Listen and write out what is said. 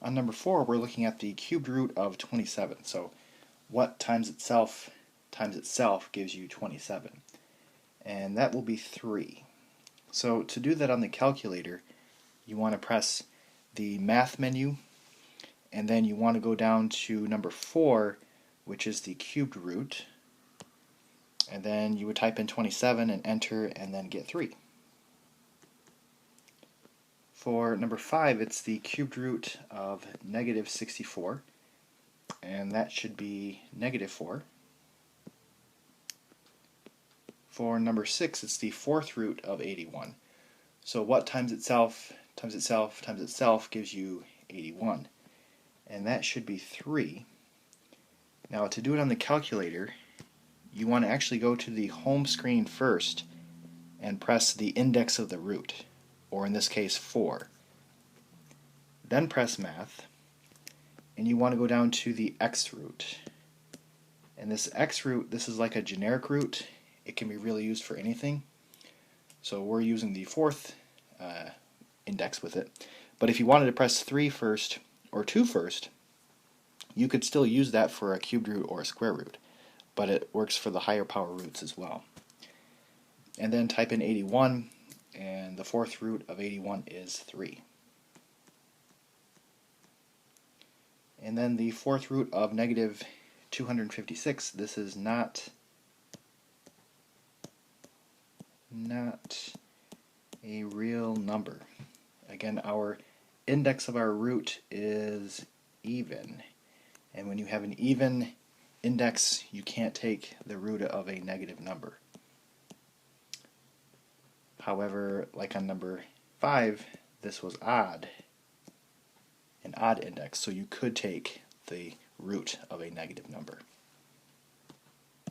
On number 4, we're looking at the cubed root of 27. So what times itself gives you 27? And that will be 3. So to do that on the calculator, you want to press the math menu, and then you want to go down to number 4, which is the cubed root, and then you would type in 27 and enter, and then get 3. For number 5, it's the cubed root of negative 64, and that should be negative 4. For number 6, it's the fourth root of 81. So what times itself gives you 81? And that should be 3. Now to do it on the calculator, you want to actually go to the home screen first and press the index of the root, or in this case 4. Then press math, and you want to go down to the x root. And this x root, this is like a generic root. It can be really used for anything. So we're using the fourth index with it. But if you wanted to press 3 first or 2 first, you could still use that for a cubed root or a square root. But it works for the higher power roots as well. And then type in 81, and the fourth root of 81 is 3. And then the fourth root of negative 256, this is not a real number. Again, our index of our root is even. And when you have an even index, you can't take the root of a negative number. However, like on number 5, this was odd, an odd index, so you could take the root of a negative number.